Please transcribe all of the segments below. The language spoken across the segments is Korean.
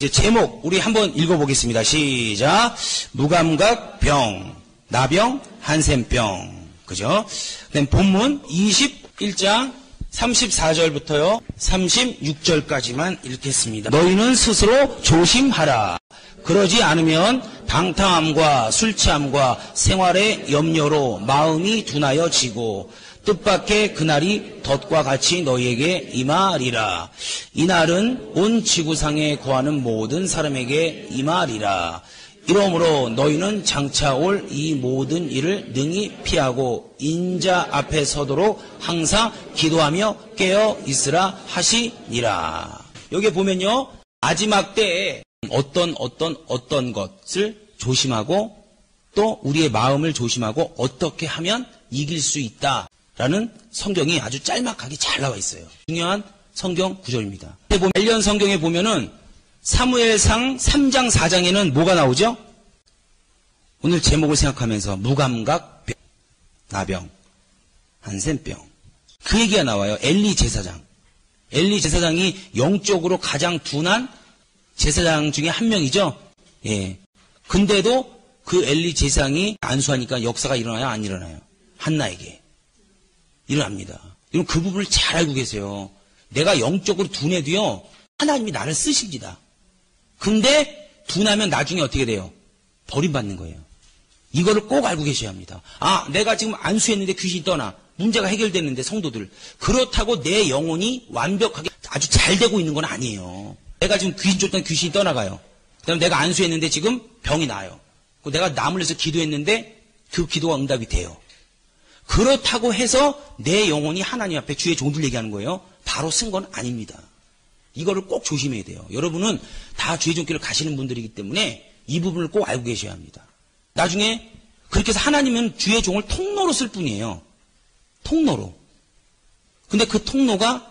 이제 제목 우리 한번 읽어보겠습니다. 시작. 무감각병, 나병, 한센병. 그죠? 그다음 본문 21장 34절부터요 36절까지만 읽겠습니다. 너희는 스스로 조심하라. 그러지 않으면 방탕함과 술 취함과 생활의 염려로 마음이 둔하여지고 뜻밖의 그날이 덫과 같이 너희에게 임하리라. 이날은 온 지구상에 거하는 모든 사람에게 임하리라. 이러므로 너희는 장차 올 이 모든 일을 능히 피하고 인자 앞에 서도록 항상 기도하며 깨어 있으라 하시니라. 여기 보면요, 마지막 때에 어떤 것을 조심하고 또 우리의 마음을 조심하고 어떻게 하면 이길 수 있다라는 성경이 아주 짤막하게 잘 나와 있어요. 중요한 성경 구절입니다. 관련 성경에 보면은 사무엘상 3장 4장에는 뭐가 나오죠? 오늘 제목을 생각하면서 무감각병, 나병, 한센병. 그 얘기가 나와요. 엘리 제사장. 엘리 제사장이 영적으로 가장 둔한 제사장 중에 한 명이죠. 예. 근데도 그 엘리 제사장이 안수하니까 역사가 일어나요? 안 일어나요? 한나에게. 일어납니다. 여러분 그 부분을 잘 알고 계세요. 내가 영적으로 둔해도요, 하나님이 나를 쓰십니다. 근데 둔하면 나중에 어떻게 돼요? 버림받는 거예요. 이거를 꼭 알고 계셔야 합니다. 아, 내가 지금 안수했는데 귀신이 떠나. 문제가 해결됐는데 성도들. 그렇다고 내 영혼이 완벽하게 아주 잘 되고 있는 건 아니에요. 내가 지금 귀신 쫓던 귀신이 떠나가요. 그 다음에 내가 안수했는데 지금 병이 나요. 내가 남을 위해서 기도했는데 그 기도가 응답이 돼요. 그렇다고 해서 내 영혼이 하나님 앞에 주의 종들 얘기하는 거예요. 바로 쓴 건 아닙니다. 이거를 꼭 조심해야 돼요. 여러분은 다 주의 종길을 가시는 분들이기 때문에 이 부분을 꼭 알고 계셔야 합니다. 나중에 그렇게 해서 하나님은 주의 종을 통로로 쓸 뿐이에요. 통로로. 근데 그 통로가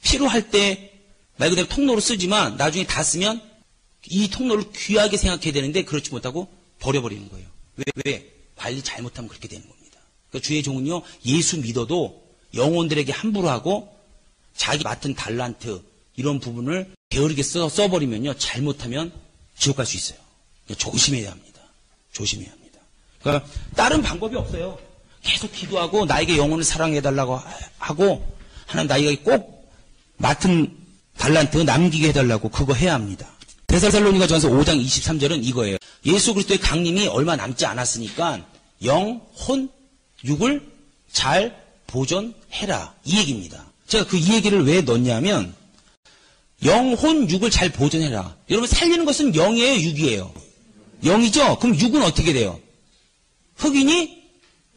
필요할 때 말 그대로 통로로 쓰지만 나중에 다 쓰면 이 통로를 귀하게 생각해야 되는데 그렇지 못하고 버려버리는 거예요. 왜? 관리 잘못하면 그렇게 되는 겁니다. 그러니까 주의 종은요, 예수 믿어도 영혼들에게 함부로 하고 자기 맡은 달란트 이런 부분을 게으르게 써버리면요, 잘못하면 지옥 갈 수 있어요. 그러니까 조심해야 합니다. 조심해야 합니다. 그러니까 다른 방법이 없어요. 계속 기도하고 나에게 영혼을 사랑해달라고 하고 하나님 나에게 꼭 맡은 달란트 남기게 해달라고 그거 해야 합니다. 데살로니가전서 5장 23절은 이거예요. 예수 그리스도의 강림이 얼마 남지 않았으니까 영, 혼, 육을 잘 보존해라. 이 얘기입니다. 제가 그 이 얘기를 왜 넣냐면 영, 혼, 육을 잘 보존해라. 여러분 살리는 것은 영이에요, 육이에요? 영이죠? 그럼 육은 어떻게 돼요? 흑이니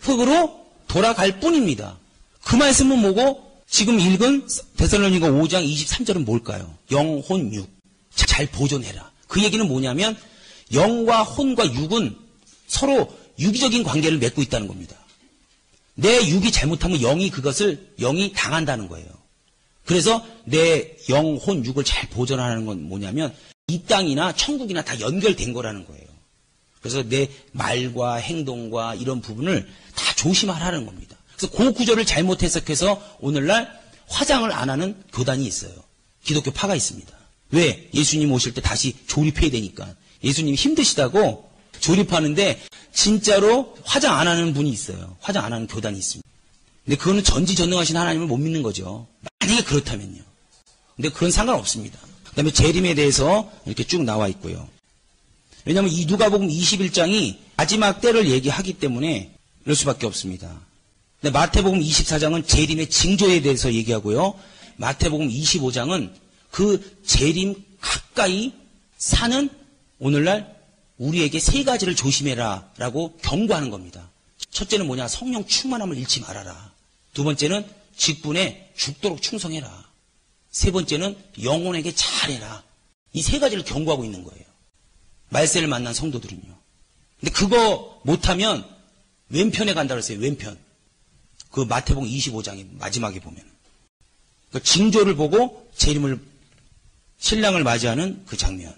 흑으로 돌아갈 뿐입니다. 그 말씀은 뭐고 지금 읽은 데살로니가 5장 23절은 뭘까요? 영, 혼, 육. 잘 보존해라. 그 얘기는 뭐냐면 영과 혼과 육은 서로 유기적인 관계를 맺고 있다는 겁니다. 내 육이 잘못하면 영이 당한다는 거예요. 그래서 내 영, 혼, 육을 잘 보존하는 건 뭐냐면 이 땅이나 천국이나 다 연결된 거라는 거예요. 그래서 내 말과 행동과 이런 부분을 다 조심하라는 겁니다. 그래서 그 구절을 잘못 해석해서 오늘날 화장을 안 하는 교단이 있어요. 기독교 파가 있습니다. 왜? 예수님 오실 때 다시 조립해야 되니까. 예수님이 힘드시다고 조립하는데 진짜로 화장 안 하는 분이 있어요. 화장 안 하는 교단이 있습니다. 근데 그거는 전지전능하신 하나님을 못 믿는 거죠. 만약에 그렇다면요. 근데 그건 상관없습니다. 그 다음에 재림에 대해서 이렇게 쭉 나와 있고요. 왜냐하면 이 누가복음 21장이 마지막 때를 얘기하기 때문에 이럴 수밖에 없습니다. 근데 마태복음 24장은 재림의 징조에 대해서 얘기하고요. 마태복음 25장은 그 재림 가까이 사는 오늘날 우리에게 세 가지를 조심해라 라고 경고하는 겁니다. 첫째는 뭐냐? 성령 충만함을 잃지 말아라. 두 번째는 직분에 죽도록 충성해라. 세 번째는 영혼에게 잘해라. 이 세 가지를 경고하고 있는 거예요. 말세를 만난 성도들은요. 근데 그거 못하면 왼편에 간다 그랬어요. 왼편. 그 마태복음 25장의 마지막에 보면. 그 징조를 보고 재림을 신랑을 맞이하는 그 장면.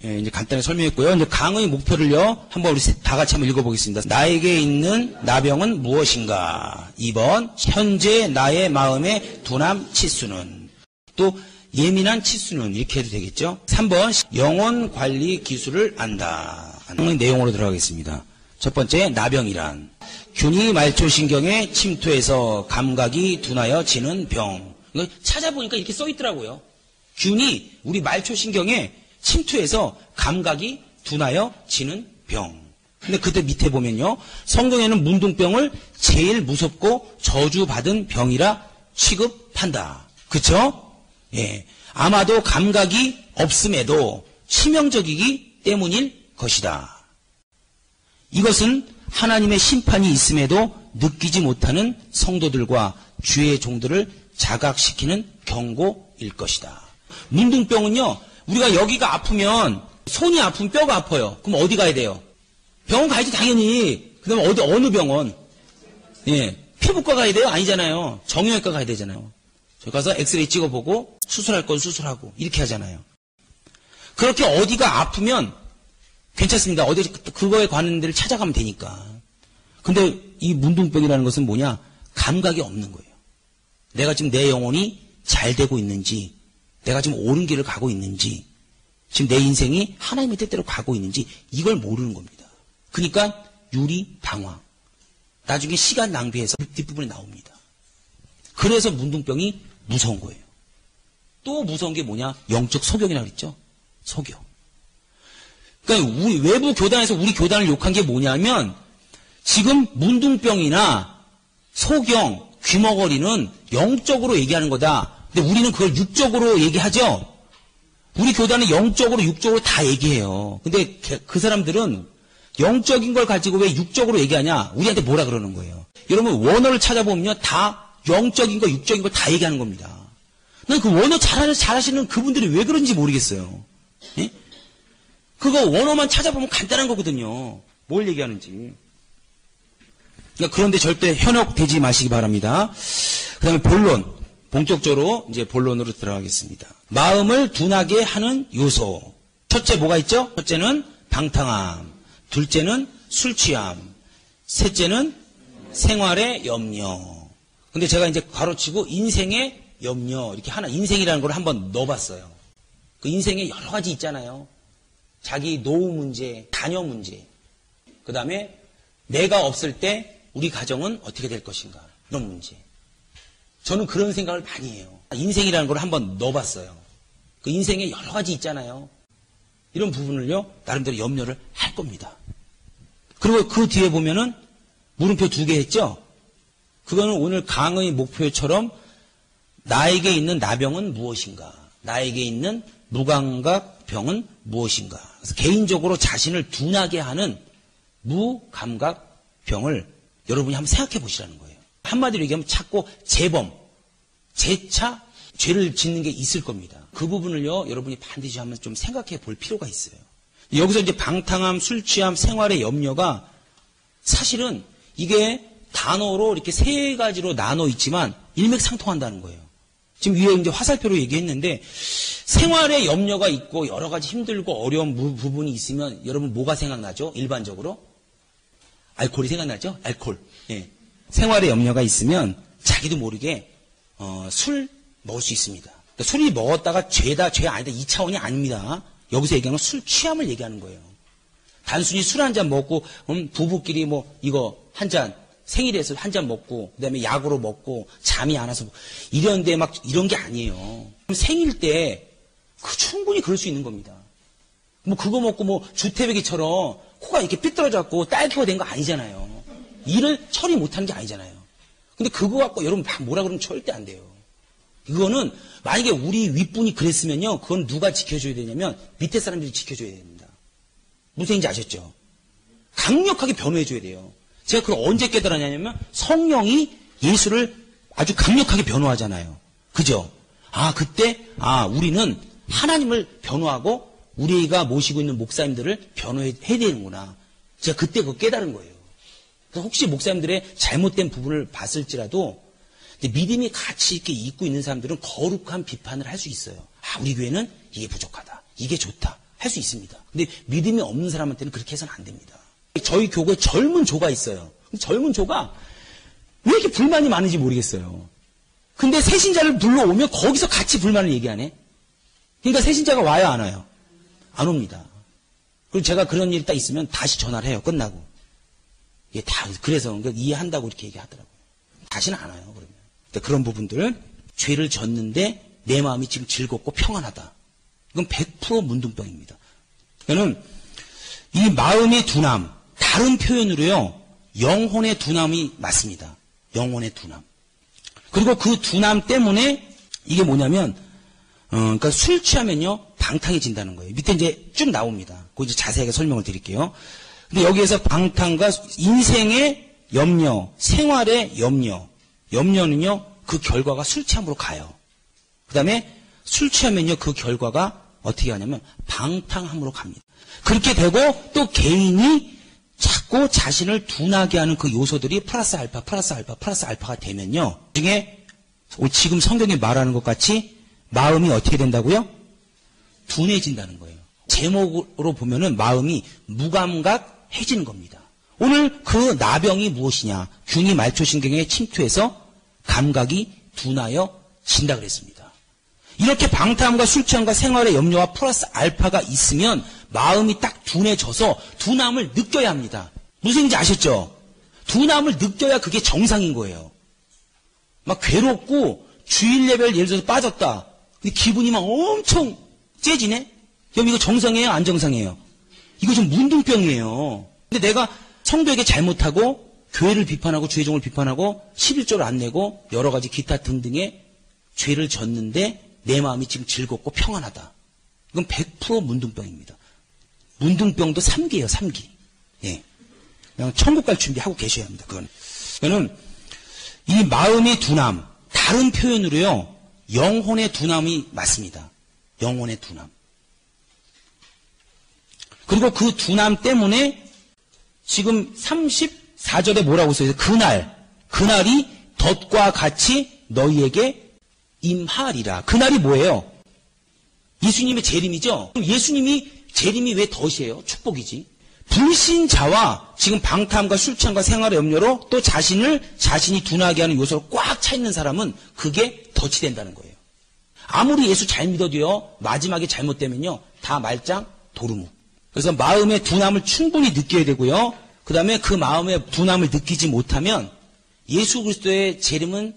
예, 이제 간단히 설명했고요. 이제 강의 목표를요, 한번 우리 다 같이 한번 읽어보겠습니다. 나에게 있는 나병은 무엇인가? 2번, 현재 나의 마음의 둔함 치수는. 또 예민한 치수는 이렇게 해도 되겠죠. 3번 영혼 관리 기술을 안다. 내용으로 들어가겠습니다. 첫 번째 나병이란 균이 말초신경에 침투해서 감각이 둔하여 지는 병. 이거 찾아보니까 이렇게 써 있더라고요. 균이 우리 말초신경에 침투해서 감각이 둔하여 지는 병. 근데 그때 밑에 보면요. 성경에는 문둥병을 제일 무섭고 저주받은 병이라 취급한다. 그쵸? 예. 아마도 감각이 없음에도 치명적이기 때문일 것이다. 이것은 하나님의 심판이 있음에도 느끼지 못하는 성도들과 주의 종들을 자각시키는 경고일 것이다. 문둥병은요. 우리가 여기가 아프면 손이 아프면 뼈가 아파요. 그럼 어디 가야 돼요? 병원 가야지 당연히. 그 다음에 어느 병원? 예. 피부과 가야 돼요? 아니잖아요. 정형외과 가야 되잖아요. 저기 가서 엑스레이 찍어보고 수술할 건 수술하고 이렇게 하잖아요. 그렇게 어디가 아프면 괜찮습니다. 어디 그거에 관한 데를 찾아가면 되니까. 근데 이 문둥병이라는 것은 뭐냐? 감각이 없는 거예요. 내가 지금 내 영혼이 잘 되고 있는지, 내가 지금 옳은 길을 가고 있는지, 지금 내 인생이 하나님의 뜻대로 가고 있는지 이걸 모르는 겁니다. 그러니까 유리 방황. 나중에 시간 낭비해서 뒷부분에 나옵니다. 그래서 문둥병이 무서운 거예요. 또 무서운 게 뭐냐? 영적 소경이라고 그랬죠? 소경. 그러니까 우리 외부 교단에서 우리 교단을 욕한 게 뭐냐면 지금 문둥병이나 소경, 귀머거리는 영적으로 얘기하는 거다. 근데 우리는 그걸 육적으로 얘기하죠? 우리 교단은 영적으로, 육적으로 다 얘기해요. 근데 그 사람들은 영적인 걸 가지고 왜 육적으로 얘기하냐? 우리한테 뭐라 그러는 거예요. 여러분, 원어를 찾아보면 다 영적인 거, 육적인 거 다 얘기하는 겁니다. 난 그 원어 잘하시는 그분들이 왜 그런지 모르겠어요. 예? 그거 원어만 찾아보면 간단한 거거든요. 뭘 얘기하는지. 그러니까 그런데 절대 현혹되지 마시기 바랍니다. 그 다음에 본론. 본격적으로 이제 본론으로 들어가겠습니다. 마음을 둔하게 하는 요소. 첫째 뭐가 있죠? 첫째는 방탕함. 둘째는 술 취함. 셋째는 생활의 염려. 근데 제가 이제 가로치고 인생의 염려. 이렇게 하나, 인생이라는 걸 한번 넣어봤어요. 그 인생에 여러 가지 있잖아요. 자기 노후 문제, 자녀 문제. 그 다음에 내가 없을 때 우리 가정은 어떻게 될 것인가. 이런 문제. 저는 그런 생각을 많이 해요. 인생이라는 걸 한번 넣어봤어요. 그 인생에 여러 가지 있잖아요. 이런 부분을요, 나름대로 염려를 할 겁니다. 그리고 그 뒤에 보면은 물음표 2개 했죠? 그거는 오늘 강의 목표처럼 나에게 있는 나병은 무엇인가? 나에게 있는 무감각병은 무엇인가? 그래서 개인적으로 자신을 둔하게 하는 무감각병을 여러분이 한번 생각해 보시라는 거예요. 한마디로 얘기하면 자꾸 재범, 재차 죄를 짓는 게 있을 겁니다. 그 부분을요, 여러분이 반드시 한번 좀 생각해 볼 필요가 있어요. 여기서 이제 방탕함, 술 취함, 생활의 염려가 사실은 이게 단어로 이렇게 세 가지로 나눠 있지만 일맥상통한다는 거예요. 지금 위에 이제 화살표로 얘기했는데 생활의 염려가 있고 여러 가지 힘들고 어려운 부분이 있으면 여러분 뭐가 생각나죠? 일반적으로? 알코올이 생각나죠? 알코올. 예. 생활의 염려가 있으면 자기도 모르게 술 먹을 수 있습니다. 그러니까 술이 먹었다가 죄다, 죄 아니다. 이 차원이 아닙니다. 여기서 얘기하는 건 술 취함을 얘기하는 거예요. 단순히 술 한 잔 먹고 부부끼리 뭐 이거 한 잔 생일에서 한 잔 먹고 그다음에 약으로 먹고 잠이 안 와서 이런데 막 이런 게 아니에요. 생일 때 충분히 그럴 수 있는 겁니다. 뭐 그거 먹고 뭐 주태배기처럼 코가 이렇게 삐뚤어졌고 딸기가 된 거 아니잖아요. 일을 처리 못하는 게 아니잖아요. 근데 그거 갖고 여러분 뭐라 그러면 절대 안 돼요. 이거는 만약에 우리 윗분이 그랬으면요. 그건 누가 지켜줘야 되냐면 밑에 사람들이 지켜줘야 됩니다. 무슨 얘기인지 아셨죠? 강력하게 변호해줘야 돼요. 제가 그걸 언제 깨달았냐면 성령이 예수를 아주 강력하게 변호하잖아요. 그죠? 그때 우리는 하나님을 변호하고 우리가 모시고 있는 목사님들을 변호해야 되는구나. 제가 그때 그거 깨달은 거예요. 그래서 혹시 목사님들의 잘못된 부분을 봤을지라도 믿음이 같이 이렇게 있고 있는 사람들은 거룩한 비판을 할 수 있어요. 우리 교회는 이게 부족하다. 이게 좋다. 할 수 있습니다. 근데 믿음이 없는 사람한테는 그렇게 해서는 안 됩니다. 저희 교구에 젊은 조가 있어요. 젊은 조가 왜 이렇게 불만이 많은지 모르겠어요. 근데 새신자를 불러오면 거기서 같이 불만을 얘기하네. 그러니까 새신자가 와요, 안 와요? 안 옵니다. 그리고 제가 그런 일이 딱 있으면 다시 전화를 해요, 끝나고. 이게 다, 그래서 그러니까 이해한다고 이렇게 얘기하더라고요. 다시는 안 와요, 그러면. 그러니까 그런 부분들, 죄를 졌는데 내 마음이 지금 즐겁고 평안하다. 이건 100% 문둥병입니다. 그러니까는 이 마음의 둔함, 다른 표현으로요, 영혼의 둔함이 맞습니다. 영혼의 둔함. 그리고 그 둔함 때문에 이게 뭐냐면, 그러니까 술 취하면요, 방탕해진다는 거예요. 밑에 이제 쭉 나옵니다. 그거 이제 자세하게 설명을 드릴게요. 근데 여기에서 방탕과 인생의 염려, 생활의 염려, 염려는요, 그 결과가 술 취함으로 가요. 그 다음에 술 취하면요, 그 결과가 어떻게 하냐면, 방탕함으로 갑니다. 그렇게 되고, 또 개인이 자꾸 자신을 둔하게 하는 그 요소들이 플러스 알파, 플러스 알파, 플러스 알파가 되면요, 중에 지금 성경이 말하는 것 같이 마음이 어떻게 된다고요? 둔해진다는 거예요. 제목으로 보면은 마음이 무감각해지는 겁니다. 오늘 그 나병이 무엇이냐? 균이 말초신경에 침투해서 감각이 둔하여 진다 그랬습니다. 이렇게 방탕함과 술 취함과 생활의 염려와 플러스 알파가 있으면 마음이 딱 둔해져서 둔함을 느껴야 합니다. 무슨 얘기인지 아셨죠? 둔함을 느껴야 그게 정상인 거예요. 막 괴롭고 주일 예배를 예를 들어서 빠졌다. 근데 기분이 막 엄청 째지네? 그럼 이거 정상이에요? 안 정상이에요? 이거 좀 문둥병이에요. 근데 내가 성도에게 잘못하고 교회를 비판하고 주의종을 비판하고 11조를 안 내고 여러 가지 기타 등등의 죄를 졌는데 내 마음이 지금 즐겁고 평안하다. 이건 100% 문둥병입니다. 문둥병도 3기예요, 3기. 예. 그냥 천국 갈 준비하고 계셔야 합니다, 그거는 이 마음의 둔함, 다른 표현으로요, 영혼의 둔함이 맞습니다. 영혼의 둔함. 그리고 그 둔함 때문에 지금 34절에 뭐라고 써있어요? 그날이 덫과 같이 너희에게 임하리라. 그날이 뭐예요? 예수님의 재림이죠? 그럼 예수님이 재림이 왜 덫이에요? 축복이지. 불신자와 지금 방탕함과 술 취함과 생활의 염려로 또 자신이 둔하게 하는 요소로 꽉 차 있는 사람은 그게 덫이 된다는 거예요. 아무리 예수 잘 믿어도요, 마지막에 잘못되면요, 다 말짱 도루묵. 그래서 마음의 둔함을 충분히 느껴야 되고요. 그 다음에 그 마음의 둔함을 느끼지 못하면 예수 그리스도의 재림은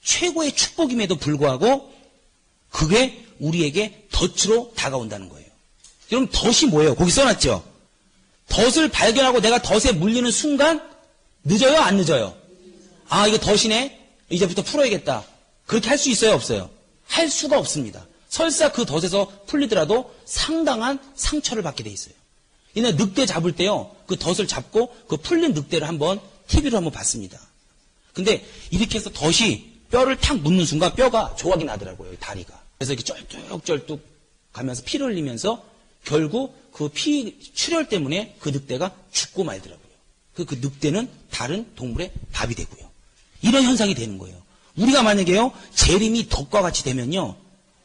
최고의 축복임에도 불구하고 그게 우리에게 덫으로 다가온다는 거예요. 그럼 덫이 뭐예요? 거기 써놨죠? 덫을 발견하고 내가 덫에 물리는 순간 늦어요? 안 늦어요? 아, 이거 덫이네? 이제부터 풀어야겠다. 그렇게 할 수 있어요? 없어요? 할 수가 없습니다. 설사 그 덫에서 풀리더라도 상당한 상처를 받게 돼 있어요. 이날 늑대 잡을 때요, 그 덫을 잡고 그 풀린 늑대를 한번 TV로 한번 봤습니다. 근데 이렇게 해서 덫이 뼈를 탁 묻는 순간 뼈가 조각이 나더라고요, 다리가. 그래서 이렇게 쩔뚝쩔뚝 가면서 피를 흘리면서 결국 그 피 출혈 때문에 그 늑대가 죽고 말더라고요. 그 늑대는 다른 동물의 밥이 되고요. 이런 현상이 되는 거예요. 우리가 만약에요, 재림이 덫과 같이 되면요,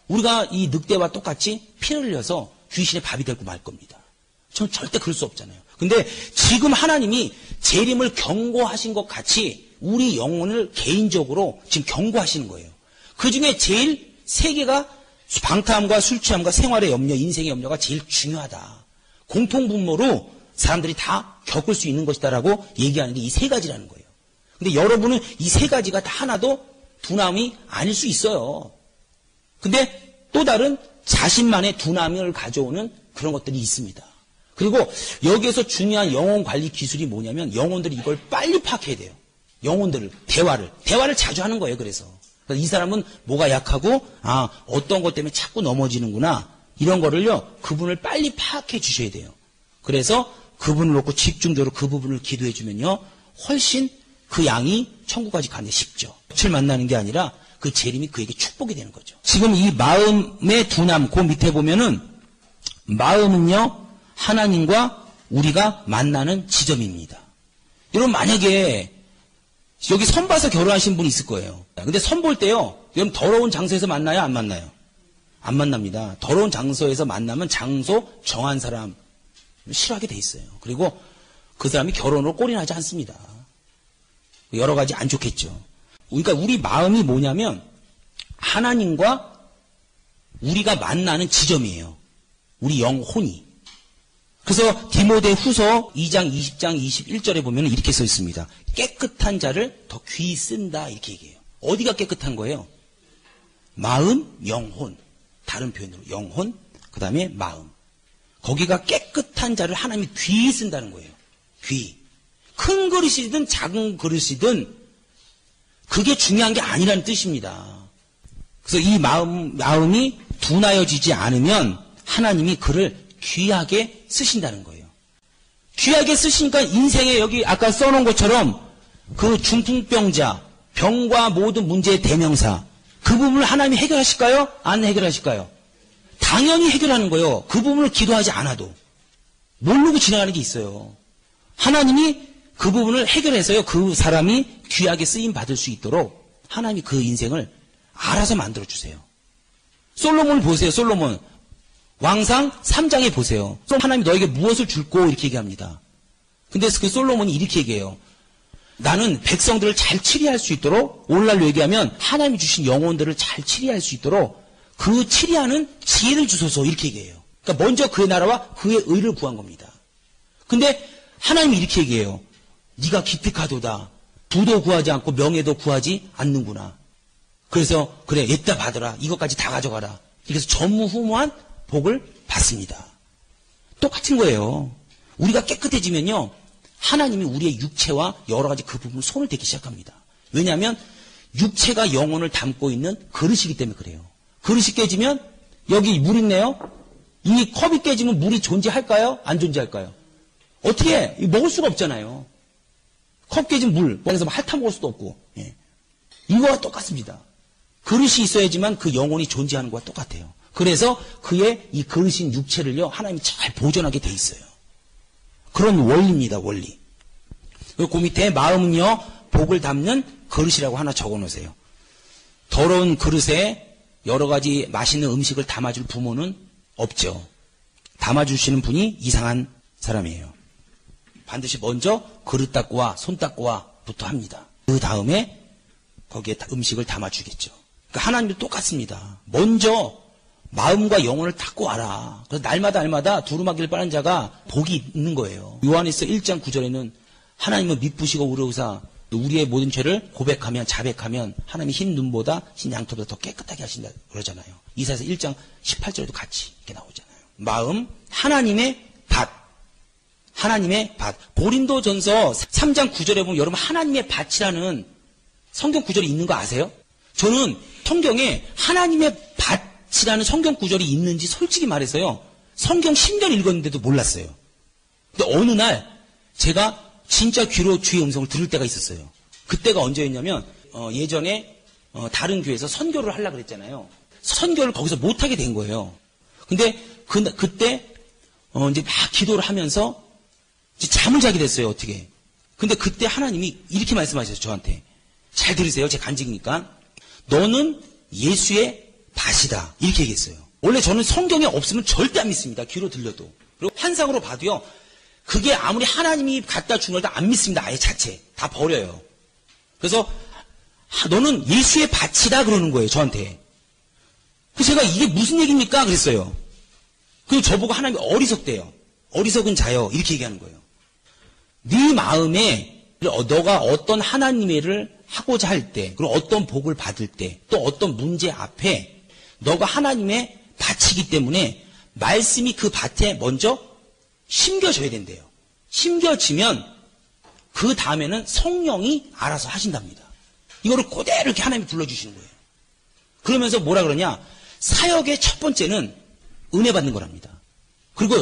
우리가 이 늑대와 똑같이 피를 흘려서 귀신의 밥이 되고 말 겁니다. 전 절대 그럴 수 없잖아요. 근데 지금 하나님이 재림을 경고하신 것 같이 우리 영혼을 개인적으로 지금 경고하시는 거예요. 그 중에 제일 세 개가 방탕함과 술 취함과 생활의 염려, 인생의 염려가 제일 중요하다. 공통분모로 사람들이 다 겪을 수 있는 것이다라고 얘기하는 게 이 세 가지라는 거예요. 근데 여러분은 이 세 가지가 다 하나도 둔함이 아닐 수 있어요. 근데 또 다른 자신만의 둔함을 가져오는 그런 것들이 있습니다. 그리고 여기에서 중요한 영혼 관리 기술이 뭐냐면 영혼들이 이걸 빨리 파악해야 돼요. 영혼들을, 대화를 자주 하는 거예요. 그래서 이 사람은 뭐가 약하고 어떤 것 때문에 자꾸 넘어지는구나, 이런 거를요, 그분을 빨리 파악해 주셔야 돼요. 그래서 그분을 놓고 집중적으로 그 부분을 기도해 주면요, 훨씬 그 양이 천국까지 가는 게 쉽죠. 빛을 만나는 게 아니라 그 재림이 그에게 축복이 되는 거죠. 지금 이 마음의 둔함, 그 밑에 보면은 마음은요, 하나님과 우리가 만나는 지점입니다. 여러분, 만약에 여기 선 봐서 결혼하신 분이 있을 거예요. 근데 선 볼 때요, 여러분 더러운 장소에서 만나요? 안 만나요? 안 만납니다. 더러운 장소에서 만나면 장소 정한 사람 싫어하게 돼 있어요. 그리고 그 사람이 결혼으로 꼴이 나지 않습니다. 여러 가지 안 좋겠죠. 그러니까 우리 마음이 뭐냐면 하나님과 우리가 만나는 지점이에요. 우리 영혼이. 그래서 디모데 후서 2장 20장 21절에 보면 이렇게 써 있습니다. 깨끗한 자를 더 귀히 쓴다 이렇게 얘기해요. 어디가 깨끗한 거예요? 마음, 영혼. 다른 표현으로 영혼, 그 다음에 마음. 거기가 깨끗한 자를 하나님이 귀히 쓴다는 거예요. 귀히. 큰 그릇이든 작은 그릇이든 그게 중요한 게 아니라는 뜻입니다. 그래서 이 마음이 둔하여지지 않으면 하나님이 그를 귀하게 쓰신다는 거예요. 귀하게 쓰시니까 인생에 여기 아까 써놓은 것처럼 그 중풍병자, 병과 모든 문제의 대명사, 그 부분을 하나님이 해결하실까요? 안 해결하실까요? 당연히 해결하는 거예요. 그 부분을 기도하지 않아도. 모르고 지나가는 게 있어요. 하나님이 그 부분을 해결해서요. 그 사람이 귀하게 쓰임 받을 수 있도록 하나님이 그 인생을 알아서 만들어주세요. 솔로몬을 보세요. 솔로몬. 왕상 3장에 보세요. 하나님이 너에게 무엇을 줄꼬 이렇게 얘기합니다. 근데 그 솔로몬이 이렇게 얘기해요. 나는 백성들을 잘 치리할 수 있도록 오늘날로 얘기하면 하나님이 주신 영혼들을 잘 치리할 수 있도록 그 치리하는 지혜를 주소서 이렇게 얘기해요. 그러니까 먼저 그의 나라와 그의 의를 구한 겁니다. 근데 하나님이 이렇게 얘기해요. 네가 기특하도다. 부도 구하지 않고 명예도 구하지 않는구나. 그래서 그래 옛다 받아라. 이것까지 다 가져가라. 그래서 전무후무한 복을 받습니다. 똑같은 거예요. 우리가 깨끗해지면요. 하나님이 우리의 육체와 여러 가지 그 부분을 손을 대기 시작합니다. 왜냐하면 육체가 영혼을 담고 있는 그릇이기 때문에 그래요. 그릇이 깨지면 여기 물 있네요. 이 컵이 깨지면 물이 존재할까요? 안 존재할까요? 어떻게 해? 먹을 수가 없잖아요. 컵 깨진 물, 그래서 핥아 먹을 수도 없고. 예. 이거와 똑같습니다. 그릇이 있어야지만 그 영혼이 존재하는 것과 똑같아요. 그래서 그의 이 그릇인 육체를요, 하나님이 잘 보존하게 돼 있어요. 그런 원리입니다, 원리. 그리고 그 밑에 마음은요, 복을 담는 그릇이라고 하나 적어 놓으세요. 더러운 그릇에 여러 가지 맛있는 음식을 담아줄 부모는 없죠. 담아주시는 분이 이상한 사람이에요. 반드시 먼저 그릇 닦고 와, 손 닦고 와부터 합니다. 그 다음에 거기에 음식을 담아주겠죠. 그러니까 하나님도 똑같습니다. 먼저 마음과 영혼을 닦고 와라. 그래서 날마다 두루마기를 빠는 자가 복이 있는 거예요. 요한일서 1장 9절에는 하나님은 미쁘시고 의로우사 우리의 모든 죄를 고백하면 자백하면 하나님이 흰 눈보다 흰 양털보다 더 깨끗하게 하신다 그러잖아요. 이사야서 1장 18절에도 같이 이렇게 나오잖아요. 마음, 하나님의 밭. 하나님의 밭. 고린도전서 3장 9절에 보면 여러분 하나님의 밭이라는 성경 구절이 있는 거 아세요? 저는 성경에 하나님의 밭이라는 성경 구절이 있는지 솔직히 말해서요. 성경 10년 읽었는데도 몰랐어요. 근데 어느 날 제가 진짜 귀로 주의 음성을 들을 때가 있었어요. 그때가 언제였냐면 예전에 다른 교회에서 선교를 하려고 그랬잖아요. 선교를 거기서 못하게 된 거예요. 근데 그때 이제 막 기도를 하면서 이제 잠을 자게 됐어요. 어떻게. 근데 그때 하나님이 이렇게 말씀하셨어요. 저한테. 잘 들으세요. 제 간증이니까. 너는 예수의 밭이다. 이렇게 얘기했어요. 원래 저는 성경에 없으면 절대 안 믿습니다. 귀로 들려도. 그리고 환상으로 봐도요. 그게 아무리 하나님이 갖다 준 걸 다 안 믿습니다. 아예 자체. 다 버려요. 그래서 너는 예수의 밭이다 그러는 거예요. 저한테. 그래서 제가 이게 무슨 얘기입니까? 그랬어요. 그리고 저보고 하나님이 어리석대요. 어리석은 자요. 이렇게 얘기하는 거예요. 네 마음에 너가 어떤 하나님의 일을 하고자 할 때, 그리고 어떤 복을 받을 때, 또 어떤 문제 앞에 너가 하나님의 밭이기 때문에 말씀이 그 밭에 먼저 심겨져야 된대요. 심겨지면 그 다음에는 성령이 알아서 하신답니다. 이거를 그대로 이렇게 하나님이 불러주시는 거예요. 그러면서 뭐라 그러냐? 사역의 첫 번째는 은혜 받는 거랍니다. 그리고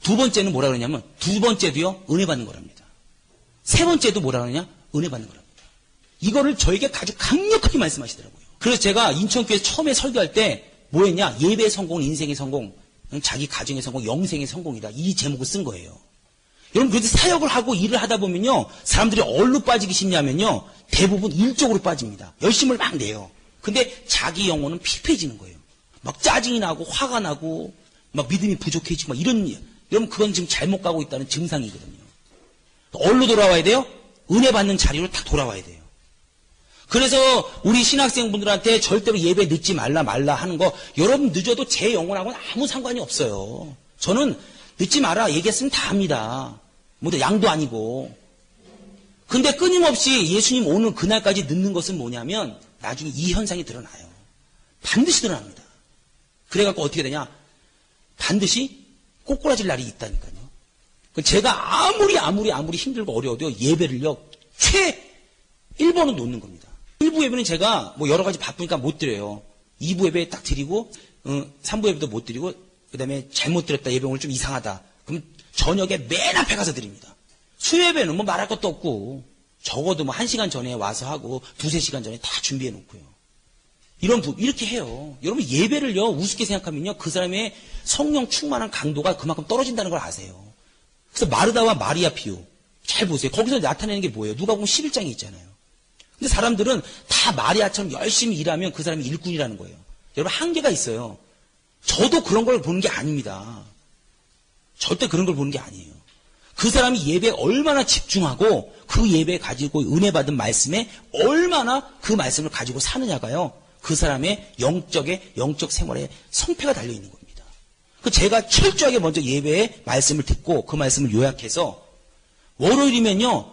두 번째는 뭐라 그러냐면 두 번째도요 은혜 받는 거랍니다. 세 번째도 뭐라 그러냐? 은혜 받는 거랍니다. 이거를 저에게 아주 강력하게 말씀하시더라고요. 그래서 제가 인천교회 처음에 설교할 때 뭐 했냐? 예배의 성공은 인생의 성공, 자기 가정의 성공, 영생의 성공이다. 이 제목을 쓴 거예요. 여러분 그런데 사역을 하고 일을 하다 보면요. 사람들이 어디로 빠지기 쉽냐면요. 대부분 일 쪽으로 빠집니다. 열심을 막 내요. 근데 자기 영혼은 피폐해지는 거예요. 막 짜증이 나고 화가 나고 막 믿음이 부족해지고 막 이런 여러분 그건 지금 잘못 가고 있다는 증상이거든요. 어디로 돌아와야 돼요? 은혜 받는 자리로 딱 돌아와야 돼요. 그래서 우리 신학생분들한테 절대로 예배 늦지 말라 하는 거, 여러분 늦어도 제 영혼하고는 아무 상관이 없어요. 저는 늦지 마라 얘기했으면 다 합니다. 뭐 양도 아니고. 근데 끊임없이 예수님 오는 그날까지 늦는 것은 뭐냐면 나중에 이 현상이 드러나요. 반드시 드러납니다. 그래갖고 어떻게 되냐? 반드시 꼬꾸라질 날이 있다니까요. 제가 아무리 힘들고 어려워도 예배를요, 1번은 놓는 겁니다. 1부 예배는 제가 뭐 여러 가지 바쁘니까 못 드려요. 2부 예배 딱 드리고, 3부 예배도 못 드리고, 그 다음에 잘못 드렸다, 예배 오늘 좀 이상하다. 그럼 저녁에 맨 앞에 가서 드립니다. 수요예배는 뭐 말할 것도 없고, 적어도 뭐 1시간 전에 와서 하고, 2-3시간 전에 다 준비해 놓고요. 이렇게 해요. 여러분 예배를요, 우습게 생각하면요, 그 사람의 성령 충만한 강도가 그만큼 떨어진다는 걸 아세요. 그래서 마르다와 마리아 비유. 잘 보세요. 거기서 나타내는 게 뭐예요? 누가 보면 11장에 있잖아요. 근데 사람들은 다 마리아처럼 열심히 일하면 그 사람이 일꾼이라는 거예요. 여러분 한계가 있어요. 저도 그런 걸 보는 게 아닙니다. 절대 그런 걸 보는 게 아니에요. 그 사람이 예배에 얼마나 집중하고 그 예배에 가지고 은혜 받은 말씀에 얼마나 그 말씀을 가지고 사느냐가요. 그 사람의 영적 생활에 성패가 달려있는 겁니다. 제가 철저하게 먼저 예배의 말씀을 듣고 그 말씀을 요약해서 월요일이면요.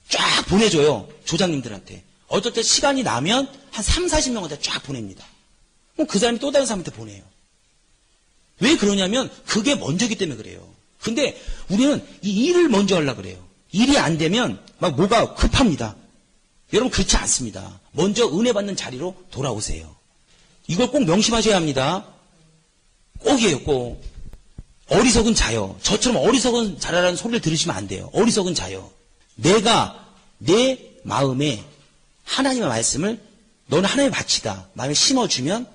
쫙 보내줘요. 조장님들한테. 어떨 때 시간이 나면 한 30-40명한테 쫙 보냅니다. 그럼 그 사람이 또 다른 사람한테 보내요. 왜 그러냐면 그게 먼저기 때문에 그래요. 근데 우리는 이 일을 먼저 하려고 그래요. 일이 안 되면 막 뭐가 급합니다. 여러분 그렇지 않습니다. 먼저 은혜 받는 자리로 돌아오세요. 이걸 꼭 명심하셔야 합니다. 꼭이에요, 꼭. 어리석은 자요. 저처럼 어리석은 자라라는 소리를 들으시면 안 돼요. 어리석은 자요. 내가 내 마음에 하나님의 말씀을 너는 하나님의 밭이다. 마음에 심어주면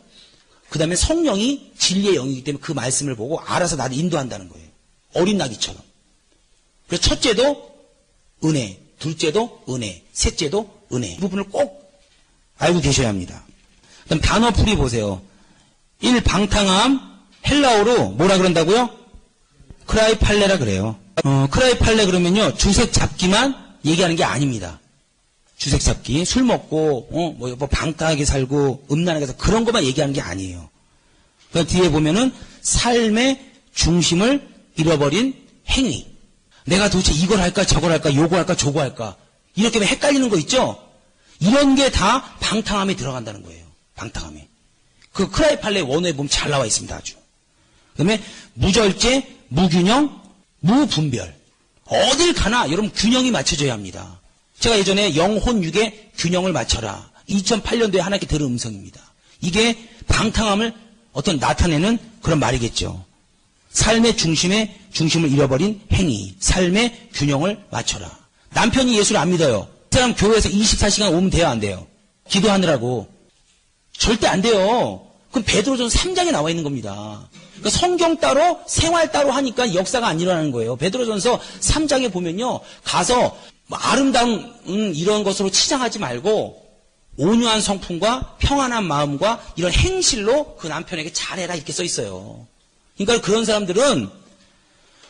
그 다음에 성령이 진리의 영이기 때문에 그 말씀을 보고 알아서 나를 인도한다는 거예요. 어린 나귀처럼. 그래서 첫째도 은혜, 둘째도 은혜, 셋째도 은혜. 이 부분을 꼭 알고 계셔야 합니다. 그럼 단어풀이 보세요. 1. 방탕함, 헬라어로 뭐라 그런다고요? 크라이팔레라 그래요. 크라이팔레 그러면요, 주색 잡기만 얘기하는 게 아닙니다. 주색 잡기, 술 먹고, 뭐 방탕하게 살고, 음란하게 살고, 그런 것만 얘기하는 게 아니에요. 그 뒤에 보면은, 삶의 중심을 잃어버린 행위. 내가 도대체 이걸 할까, 저걸 할까, 요거 할까, 저거 할까. 이렇게 헷갈리는 거 있죠? 이런 게 다 방탕함에 들어간다는 거예요. 방탕함에. 그 크라이팔레 원어에 보면 잘 나와 있습니다, 아주. 그 다음에 무절제, 무균형, 무분별. 어딜 가나 여러분 균형이 맞춰져야 합니다. 제가 예전에 영혼육의 균형을 맞춰라. 2008년도에 하나님께 들은 음성입니다. 이게 방탕함을 나타내는 그런 말이겠죠. 삶의 중심을 잃어버린 행위. 삶의 균형을 맞춰라. 남편이 예수를 안 믿어요. 그 사람 교회에서 24시간 오면 돼요, 안 돼요? 기도하느라고. 절대 안 돼요. 그럼 베드로전서 3장에 나와 있는 겁니다. 그러니까 성경 따로 생활 따로 하니까 역사가 안 일어나는 거예요. 베드로전서 3장에 보면요. 가서 아름다운 이런 것으로 치장하지 말고 온유한 성품과 평안한 마음과 이런 행실로 그 남편에게 잘해라 이렇게 써 있어요. 그러니까 그런 사람들은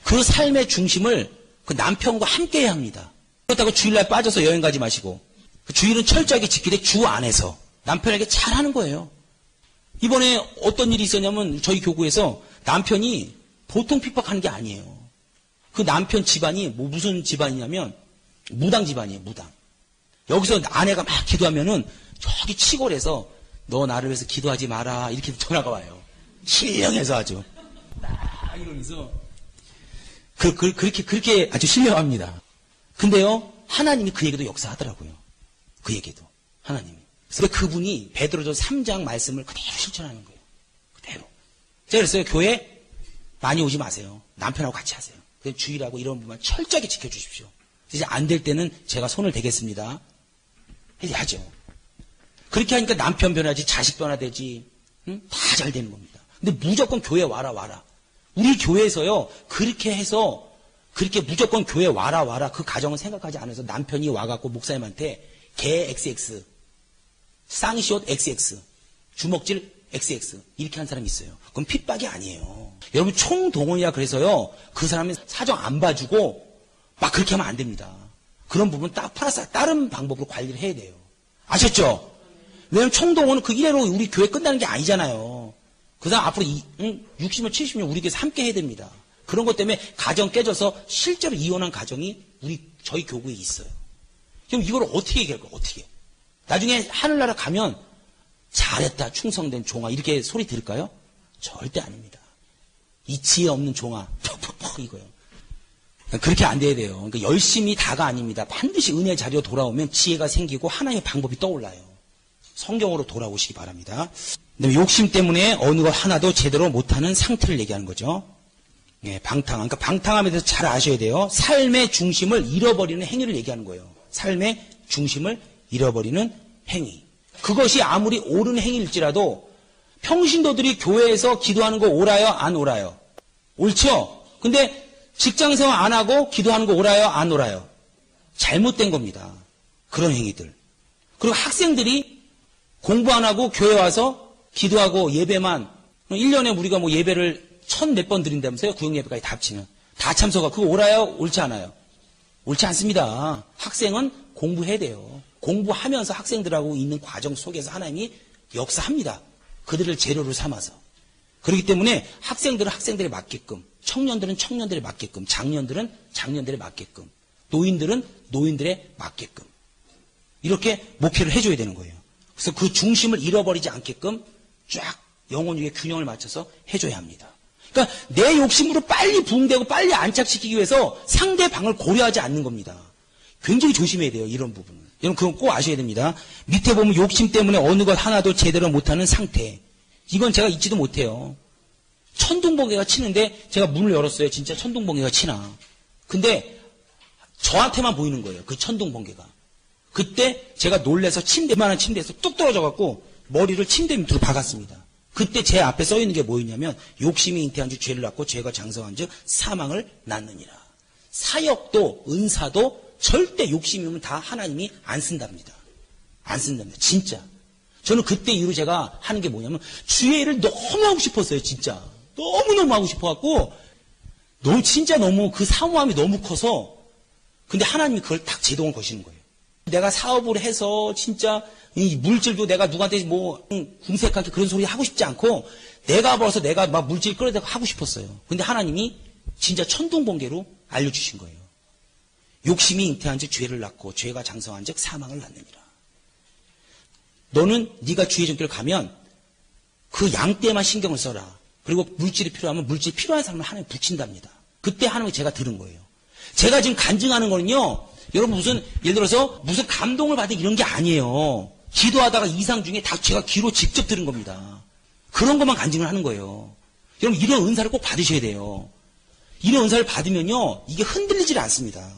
그 삶의 중심을 그 남편과 함께 해야 합니다. 그렇다고 주일날 빠져서 여행 가지 마시고 그 주일은 철저하게 지키되 주 안에서 남편에게 잘하는 거예요. 이번에 어떤 일이 있었냐면 저희 교구에서 남편이 보통 핍박하는 게 아니에요. 그 남편 집안이 무슨 집안이냐면 무당 집안이에요. 무당. 여기서 아내가 막 기도하면은 저기 치골에서 너 나를 위해서 기도하지 마라 이렇게 전화가 와요. 신령해서 아주 딱 이러면서 그렇게 아주 신령합니다. 근데요 하나님이 그에게도 역사하더라고요. 그에게도 하나님이. 그래서 그분이 베드로전서 3장 말씀을 그대로 실천하는 거예요. 그대로. 제가 그랬어요. 교회 많이 오지 마세요. 남편하고 같이 하세요. 그냥 주일하고 이런 부분만 철저하게 지켜주십시오. 이제 안 될 때는 제가 손을 대겠습니다. 해야죠. 그렇게 하니까 남편 변하지, 자식 변화되지, 다 잘 되는 겁니다. 근데 무조건 교회 와라. 우리 교회에서요, 그렇게 해서, 그렇게 무조건 교회 와라, 그 가정을 생각하지 않아서 남편이 와갖고 목사님한테 개 XX, 쌍시옷 XX, 주먹질 XX, 이렇게 한 사람이 있어요. 그건 핍박이 아니에요. 여러분, 총동원이라 그래서요, 그 사람은 사정 안 봐주고, 막 그렇게 하면 안 됩니다. 그런 부분 딱 플러스 다른 방법으로 관리를 해야 돼요. 아셨죠? 왜냐면 청동원은 그 이래로 우리 교회 끝나는 게 아니잖아요. 그 다음 앞으로 60년, 70년 우리 교회에서 함께 해야 됩니다. 그런 것 때문에 가정 깨져서 실제로 이혼한 가정이 저희 교구에 있어요. 그럼 이걸 어떻게 얘기할 거야, 어떻게. 나중에 하늘나라 가면 잘했다, 충성된 종아, 이렇게 소리 들을까요? 절대 아닙니다. 이 지혜 없는 종아, 퍽퍽퍽 이거요. 그렇게 안 돼야 돼요. 그러니까 열심히 다가 아닙니다. 반드시 은혜 자리로 돌아오면 지혜가 생기고 하나님의 방법이 떠올라요. 성경으로 돌아오시기 바랍니다. 욕심 때문에 어느 것 하나도 제대로 못하는 상태를 얘기하는 거죠. 예, 방탕함. 그러니까 방탕함에 대해서 잘 아셔야 돼요. 삶의 중심을 잃어버리는 행위를 얘기하는 거예요. 삶의 중심을 잃어버리는 행위. 그것이 아무리 옳은 행위일지라도 평신도들이 교회에서 기도하는 거 옳아요? 안 옳아요? 옳죠? 근데 직장생활 안 하고 기도하는 거 옳아요? 안 옳아요? 잘못된 겁니다. 그런 행위들. 그리고 학생들이 공부 안 하고 교회 와서 기도하고 예배만 1년에 우리가 뭐 예배를 1000몇 번 드린다면서요? 구역예배까지 다 합치면. 다 참석하고 그거 옳아요? 옳지 않아요? 옳지 않습니다. 학생은 공부해야 돼요. 공부하면서 학생들하고 있는 과정 속에서 하나님이 역사합니다. 그들을 재료로 삼아서. 그렇기 때문에 학생들은 학생들에 맞게끔, 청년들은 청년들에 맞게끔, 장년들은 장년들에 맞게끔, 노인들은 노인들에 맞게끔 이렇게 목회를 해줘야 되는 거예요. 그래서 그 중심을 잃어버리지 않게끔 쫙 영혼육의 균형을 맞춰서 해줘야 합니다. 그러니까 내 욕심으로 빨리 부흥되고 빨리 안착시키기 위해서 상대방을 고려하지 않는 겁니다. 굉장히 조심해야 돼요. 이런 부분은. 여러분 그건 꼭 아셔야 됩니다. 밑에 보면 욕심 때문에 어느 것 하나도 제대로 못하는 상태. 이건 제가 잊지도 못해요. 천둥번개가 치는데 제가 문을 열었어요. 진짜 천둥번개가 치나. 근데 저한테만 보이는 거예요. 그 천둥번개가. 그때 제가 놀래서 이만한 침대에서 뚝 떨어져갖고 머리를 침대 밑으로 박았습니다. 그때 제 앞에 써 있는 게 뭐였냐면 욕심이 잉태한 즉 죄를 낳고 죄가 장성한 즉 사망을 낳느니라. 사역도 은사도 절대 욕심이면 다 하나님이 안 쓴답니다. 안 쓴답니다. 진짜. 저는 그때 이후로 제가 하는 게 뭐냐면 주의 일을 너무 하고 싶었어요. 진짜. 너무너무 하고 싶어갖고 진짜 너무 그 사모함이 너무 커서 근데 하나님이 그걸 딱 제동을 거시는 거예요. 내가 사업을 해서 진짜 이 물질도 내가 누구한테 뭐 궁색하게 그런 소리 하고 싶지 않고 내가 벌어서 내가 막 물질 끌어대고 하고 싶었어요. 근데 하나님이 진짜 천둥번개로 알려주신 거예요. 욕심이 잉태한 즉 죄를 낳고 죄가 장성한 즉 사망을 낳느니라. 너는 네가 주의 전길을 가면 그 양떼만 신경을 써라. 그리고 물질이 필요하면 물질이 필요한 사람을 하나님이 붙인답니다. 그때 하나님이 제가 들은 거예요. 제가 지금 간증하는 거는요. 여러분 예를 들어서 무슨 감동을 받은 이런 게 아니에요. 기도하다가 이상 중에 다 제가 귀로 직접 들은 겁니다. 그런 것만 간증을 하는 거예요. 여러분 이런 은사를 꼭 받으셔야 돼요. 이런 은사를 받으면요. 이게 흔들리질 않습니다.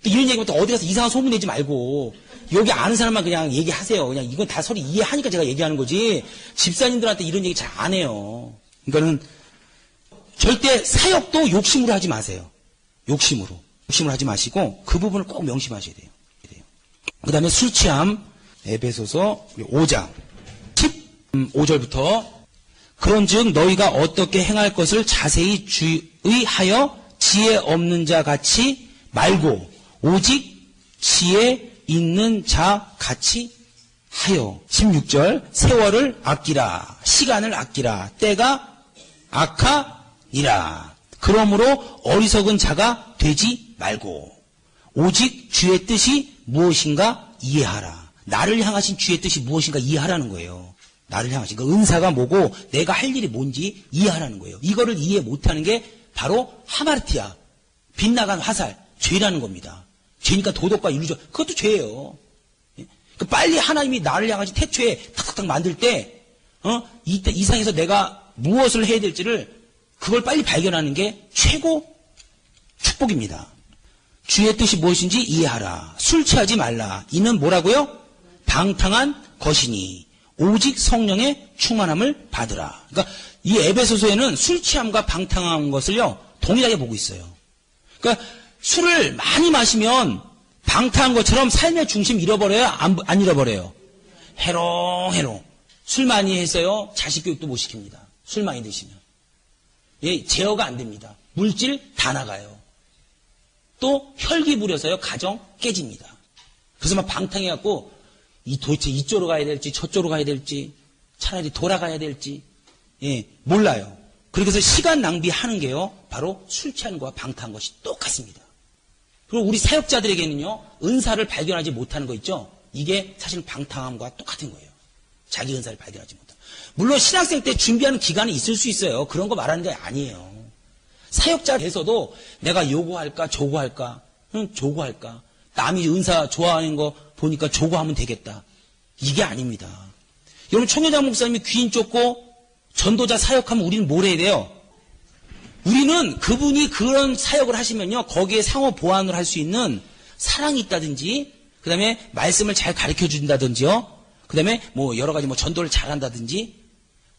이런 얘기부터 어디 가서 이상한 소문 내지 말고 여기 아는 사람만 그냥 얘기하세요. 그냥 이건 다 서로 이해하니까 제가 얘기하는 거지 집사님들한테 이런 얘기 잘 안 해요. 그러니까는 절대 사역도 욕심으로 하지 마세요. 욕심으로 하지 마시고 그 부분을 꼭 명심하셔야 돼요. 그 다음에 술 취함 에베소서 5장 15절부터 그런즉 너희가 어떻게 행할 것을 자세히 주의하여 지혜 없는 자 같이 말고 오직 지혜 있는 자 같이 하여. 16절 세월을 아끼라 시간을 아끼라 때가 악하니라. 그러므로 어리석은 자가 되지 말고 오직 주의 뜻이 무엇인가 이해하라. 나를 향하신 주의 뜻이 무엇인가 이해하라는 거예요. 나를 향하신 그 은사가 뭐고 내가 할 일이 뭔지 이해하라는 거예요. 이거를 이해 못하는 게 바로 하마르티아 빗나간 화살 죄라는 겁니다. 죄니까 도덕과 윤리적 그것도 죄예요. 빨리 하나님이 나를 향하신 태초에 탁탁탁 만들 때 이 상에서 내가 무엇을 해야 될지를 그걸 빨리 발견하는 게 최고 축복입니다. 주의 뜻이 무엇인지 이해하라. 술 취하지 말라. 이는 뭐라고요? 방탕한 것이니 오직 성령의 충만함을 받으라. 그러니까 이 에베소서에는 술 취함과 방탕한 것을요 동일하게 보고 있어요. 그러니까 술을 많이 마시면 방탕한 것처럼 삶의 중심 잃어버려요? 안 잃어버려요? 해롱해롱. 술 많이 해서요 자식 교육도 못 시킵니다. 술 많이 드시면. 예, 제어가 안 됩니다. 물질 다 나가요. 또 혈기 부려서요 가정 깨집니다. 그래서 막 방탕해갖고 도대체 이쪽으로 가야 될지 저쪽으로 가야 될지 차라리 돌아가야 될지 몰라요. 그래서 시간 낭비하는 게요. 바로 술 취하는 것과 방탕한 것이 똑같습니다. 그리고 우리 사역자들에게는요. 은사를 발견하지 못하는 거 있죠. 이게 사실 방탕함과 똑같은 거예요. 자기 은사를 발견하지 못하는. 물론 신학생 때 준비하는 기간이 있을 수 있어요. 그런 거 말하는 게 아니에요. 사역자 돼서도 내가 요구할까 조구할까 조구할까 남이 은사 좋아하는 거 보니까 조구하면 되겠다. 이게 아닙니다. 여러분 청년장 목사님이 귀인 쫓고 전도자 사역하면 우리는 뭘 해야 돼요? 우리는 그분이 그런 사역을 하시면요. 거기에 상호 보완을 할 수 있는 사랑이 있다든지 그 다음에 말씀을 잘 가르쳐 준다든지요. 그 다음에 뭐 여러 가지 뭐 전도를 잘한다든지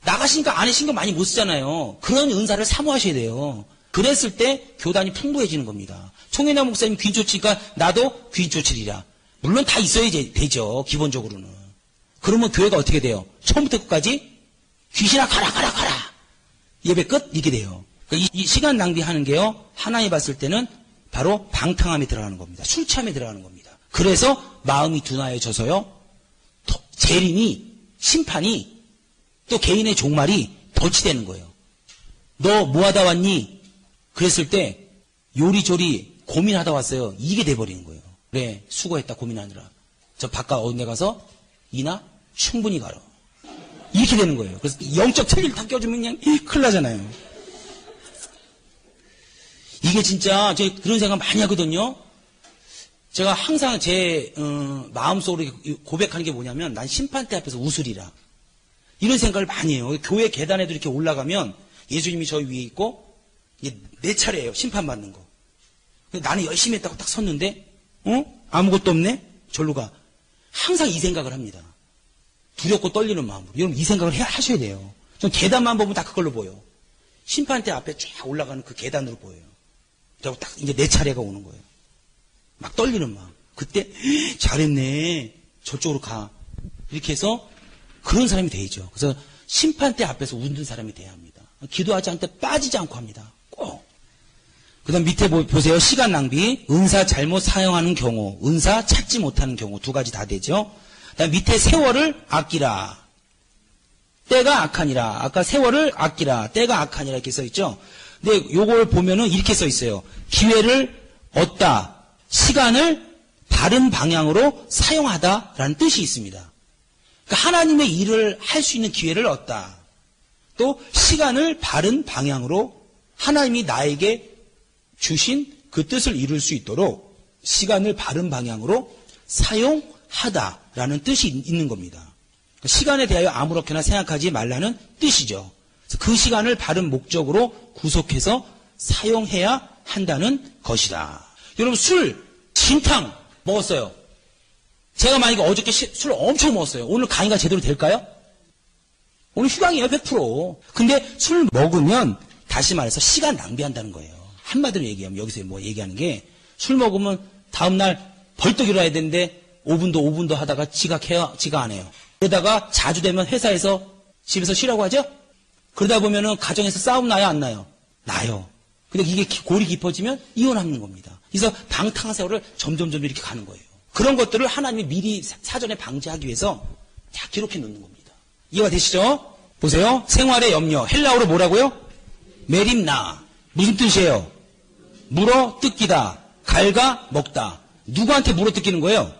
나가시니까 안에 신경 많이 못 쓰잖아요. 그런 은사를 사모하셔야 돼요. 그랬을 때 교단이 풍부해지는 겁니다. 청년장 목사님 귀인 쫓으니까 나도 귀인 쫓으리라. 물론 다 있어야 되죠. 기본적으로는. 그러면 교회가 어떻게 돼요? 처음부터 끝까지 귀신아 가라. 예배 끝? 이게 돼요. 이 시간 낭비하는 게요. 하나님 봤을 때는 바로 방탕함에 들어가는 겁니다. 술 취함에 들어가는 겁니다. 그래서 마음이 둔하여져서요. 재림이 심판이 또 개인의 종말이 덫이 거예요. 너 뭐하다 왔니? 그랬을 때 요리조리 고민하다 왔어요. 이게 돼버리는 거예요. 그래 수고했다 고민하느라. 저 바깥 어디 데 가서 이나 충분히 가라. 이렇게 되는 거예요. 그래서 영적 틀리를 다 껴주면 그냥 큰일 나잖아요. 이게 진짜 제가 그런 생각 많이 하거든요. 제가 항상 제 마음속으로 고백하는 게 뭐냐면 난 심판대 앞에서 웃으리라. 이런 생각을 많이 해요. 교회 계단에도 이렇게 올라가면 예수님이 저 위에 있고 내 차례예요. 심판받는 거. 나는 열심히 했다고 딱 섰는데 아무것도 없네? 절로 가. 항상 이 생각을 합니다. 두렵고 떨리는 마음으로. 여러분 이 생각을 하셔야 돼요. 전 계단만 보면 다 그걸로 보여요. 심판대 앞에 쫙 올라가는 그 계단으로 보여요. 그리고 딱 이제 내 차례가 오는 거예요. 막 떨리는 마음. 그때 잘했네. 저쪽으로 가. 이렇게 해서 그런 사람이 되죠. 그래서 심판대 앞에서 웃는 사람이 돼야 합니다. 기도하지 않을 때 빠지지 않고 합니다. 꼭. 그 다음 밑에 보세요. 시간 낭비. 은사 잘못 사용하는 경우. 은사 찾지 못하는 경우. 두 가지 다 되죠. 그 다음 밑에 세월을 아끼라. 때가 악하니라. 아까 세월을 아끼라. 때가 악하니라 이렇게 써있죠. 근데 요걸 보면은 이렇게 써있어요. 기회를 얻다. 시간을 바른 방향으로 사용하다라는 뜻이 있습니다. 그러니까 하나님의 일을 할 수 있는 기회를 얻다. 또 시간을 바른 방향으로 하나님이 나에게 주신 그 뜻을 이룰 수 있도록 시간을 바른 방향으로 사용하다라는 뜻이 있는 겁니다. 시간에 대하여 아무렇게나 생각하지 말라는 뜻이죠. 그 시간을 바른 목적으로 구속해서 사용해야 한다는 것이다. 여러분 술, 진탕 먹었어요. 제가 만약에 어저께 술 엄청 먹었어요. 오늘 강의가 제대로 될까요? 오늘 휴강이에요 100%. 근데 술 먹으면 다시 말해서 시간 낭비한다는 거예요. 한마디로 얘기하면 여기서 뭐 얘기하는 게 술 먹으면 다음날 벌떡 일어나야 되는데 5분도 하다가 지각 안 해요. 그러다가 자주 되면 회사에서 집에서 쉬라고 하죠? 그러다 보면은 가정에서 싸움 나요 안 나요? 나요. 근데 이게 골이 깊어지면 이혼하는 겁니다. 그래서 방탕한 세월을 점점 이렇게 가는 거예요. 그런 것들을 하나님이 미리 사전에 방지하기 위해서 다 기록해 놓는 겁니다. 이해가 되시죠? 보세요. 생활의 염려. 헬라어로 뭐라고요? 메림나. 무슨 뜻이에요? 물어 뜯기다. 갉아 먹다. 누구한테 물어 뜯기는 거예요?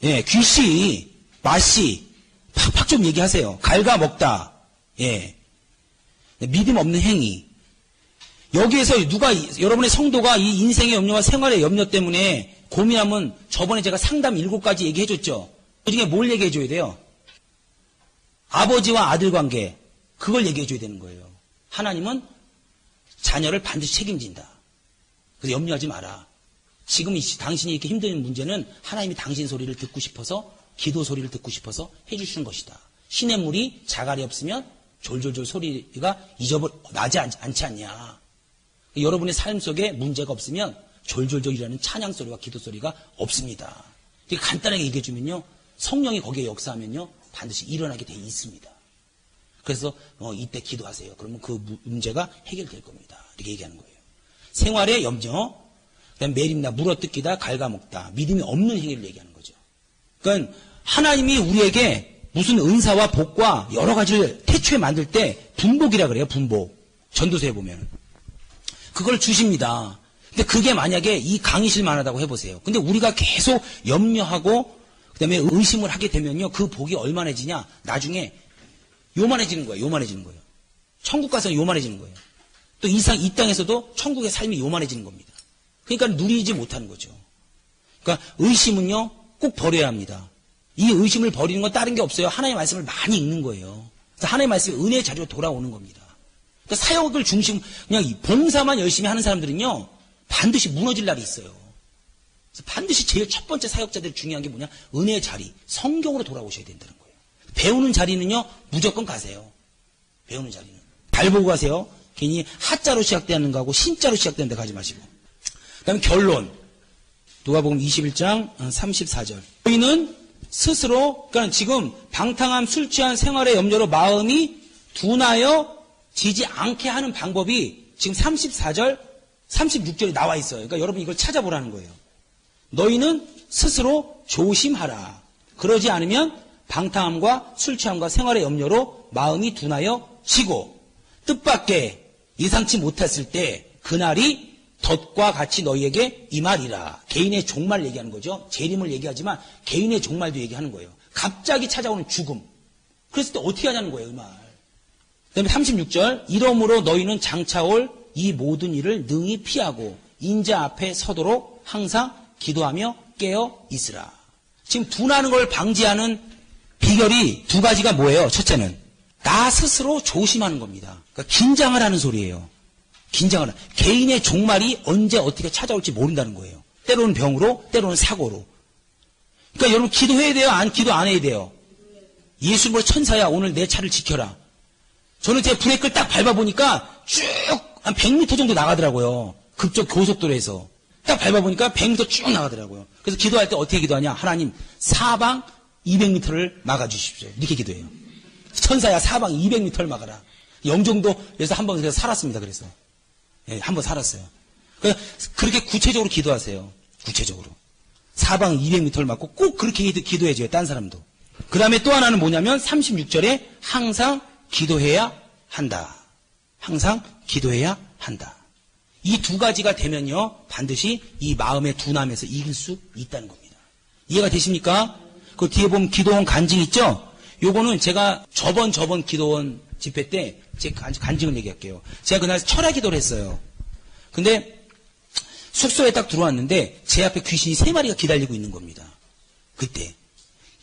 예, 귀씨, 마씨. 팍팍 좀 얘기하세요. 갉아 먹다. 예. 믿음 없는 행위. 여기에서 여러분의 성도가 이 인생의 염려와 생활의 염려 때문에 고민하면 저번에 제가 상담 7가지 얘기해줬죠. 그 중에 뭘 얘기해줘야 돼요? 아버지와 아들 관계. 그걸 얘기해줘야 되는 거예요. 하나님은 자녀를 반드시 책임진다. 그래서 염려하지 마라. 지금 당신이 이렇게 힘든 문제는 하나님이 당신 소리를 듣고 싶어서 기도 소리를 듣고 싶어서 해주시는 것이다. 신의 물이 자갈이 없으면 졸졸졸 소리가 나지 않지 않냐. 여러분의 삶 속에 문제가 없으면 졸졸졸이라는 찬양 소리와 기도 소리가 없습니다. 간단하게 얘기해주면요. 성령이 거기에 역사하면요. 반드시 일어나게 돼 있습니다. 그래서 이때 기도하세요. 그러면 그 문제가 해결될 겁니다. 이렇게 얘기하는 거예요. 생활의 염려, 그다음 매림나 물어뜯기다, 갉아먹다. 믿음이 없는 행위를 얘기하는 거죠. 그러니까 하나님이 우리에게 무슨 은사와 복과 여러 가지를 태초에 만들 때 분복이라 그래요. 분복. 전도서에 보면. 그걸 주십니다. 근데 그게 만약에 이 강의실만 하다고 해보세요. 근데 우리가 계속 염려하고 그다음에 의심을 하게 되면요. 그 복이 얼마나지냐? 나중에 요만해지는 거예요. 요만해지는 거예요. 천국 가서 요만해지는 거예요. 또 이 땅에서도 천국의 삶이 요만해지는 겁니다. 그러니까 누리지 못하는 거죠. 그러니까 의심은요. 꼭 버려야 합니다. 이 의심을 버리는 건 다른 게 없어요. 하나님의 말씀을 많이 읽는 거예요. 그래서 하나님의 말씀이 은혜의 자리로 돌아오는 겁니다. 그러니까 사역을 중심, 그냥 봉사만 열심히 하는 사람들은요. 반드시 무너질 날이 있어요. 그래서 반드시 제일 첫 번째 사역자들이 중요한 게 뭐냐? 은혜의 자리, 성경으로 돌아오셔야 된다는 거예요. 배우는 자리는요. 무조건 가세요. 배우는 자리는. 잘 보고 가세요. 괜히 하자로 시작되는 거하고 신자로 시작되는 데 가지 마시고. 그 다음에 결론. 누가복음 21장 34절. 저희는 스스로, 그러니까 지금 방탕함, 술 취한 생활의 염려로 마음이 둔하여 지지 않게 하는 방법이 지금 34절, 36절에 나와 있어요. 그러니까 여러분 이걸 찾아보라는 거예요. 너희는 스스로 조심하라. 그러지 않으면 방탕함과 술 취함과 생활의 염려로 마음이 둔하여 지고 뜻밖의 예상치 못했을 때 그날이 덫과 같이 너희에게 임하리라. 개인의 종말 얘기하는 거죠. 재림을 얘기하지만 개인의 종말도 얘기하는 거예요. 갑자기 찾아오는 죽음. 그랬을 때 어떻게 하냐는 거예요. 이 말. 그 다음에 36절. 이러므로 너희는 장차올 이 모든 일을 능히 피하고 인자 앞에 서도록 항상 기도하며 깨어 있으라. 지금 둔하는 걸 방지하는 비결이 두 가지가 뭐예요? 첫째는 나 스스로 조심하는 겁니다. 그러니까 긴장을 하는 소리예요. 긴장을 하는. 개인의 종말이 언제 어떻게 찾아올지 모른다는 거예요. 때로는 병으로, 때로는 사고로. 그러니까 여러분 기도해야 돼요? 기도 안 해야 돼요? 예수 뭐 천사야 오늘 내 차를 지켜라. 저는 제 브레이크를 딱 밟아보니까 쭉 한 100m 정도 나가더라고요. 급적 고속도로에서. 딱 밟아보니까 100m 쭉 나가더라고요. 그래서 기도할 때 어떻게 기도하냐? 하나님 사방 200m를 막아주십시오. 이렇게 기도해요. 천사야 사방 200m를 막아라. 영종도에서 한번 그래서 살았습니다. 그래서 예, 한번 살았어요. 그렇게 구체적으로 기도하세요. 구체적으로 사방 200m를 막고 꼭 그렇게 기도해줘요. 딴 사람도. 그 다음에 또 하나는 뭐냐면 36절에 항상 기도해야 한다. 항상 기도해야 한다. 이 두 가지가 되면요 반드시 이 마음의 둔함에서 이길 수 있다는 겁니다. 이해가 되십니까? 그 뒤에 보면 기도원 간증 있죠? 요거는 제가 저번 기도원 집회 때 제 간증을 얘기할게요. 제가 그날 철야 기도를 했어요. 근데 숙소에 딱 들어왔는데 제 앞에 귀신이 3마리가 기다리고 있는 겁니다. 그때.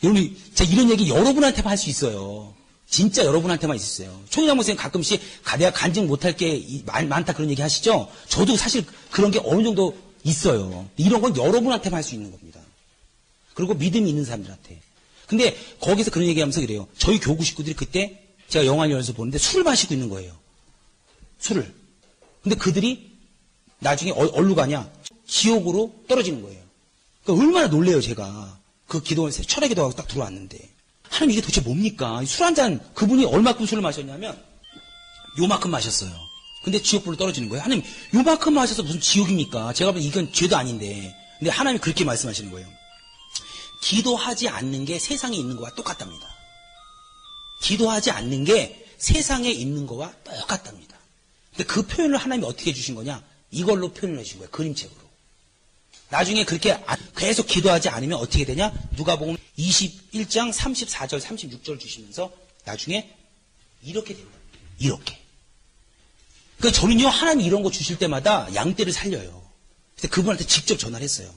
여러분, 제가 이런 얘기 여러분한테만 할 수 있어요. 진짜 여러분한테만 있었어요. 총장 선생님 가끔씩 내가 간증 못할 게 많다 그런 얘기 하시죠? 저도 사실 그런 게 어느 정도 있어요. 이런 건 여러분한테만 할 수 있는 겁니다. 그리고 믿음이 있는 사람들한테. 근데 거기서 그런 얘기하면서 그래요. 저희 교구 식구들이 그때 제가 영화관에서 보는데 술을 마시고 있는 거예요. 술을. 근데 그들이 나중에 어디로 가냐? 지옥으로 떨어지는 거예요. 그러니까 얼마나 놀래요, 제가. 그 기도원에서 철야 기도하고 딱 들어왔는데. 하나님 이게 도대체 뭡니까? 술 한 잔, 그분이 얼마큼 술을 마셨냐면 요만큼 마셨어요. 근데 지옥불로 떨어지는 거예요. 하나님 요만큼 마셔서 무슨 지옥입니까? 제가 보면 이건 죄도 아닌데. 근데 하나님이 그렇게 말씀하시는 거예요. 기도하지 않는 게 세상에 있는 거와 똑같답니다. 기도하지 않는 게 세상에 있는 거와 똑같답니다. 근데 그 표현을 하나님이 어떻게 해주신 거냐? 이걸로 표현해 주신 거예요. 그림책으로. 나중에 그렇게 계속 기도하지 않으면 어떻게 되냐? 누가복음 21장 34절 36절 주시면서 나중에 이렇게 된다. 이렇게. 그러니까 저는요 하나님이 이런 거 주실 때마다 양떼를 살려요. 그래서 그분한테 직접 전화를 했어요.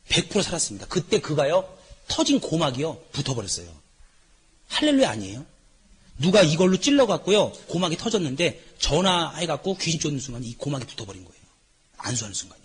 100% 살았습니다. 그때 그가요 터진 고막이요 붙어버렸어요. 할렐루야 아니에요? 누가 이걸로 찔러갖고요 고막이 터졌는데 전화해갖고 귀신 쫓는 순간 이 고막이 붙어버린 거예요. 안수하는 순간에.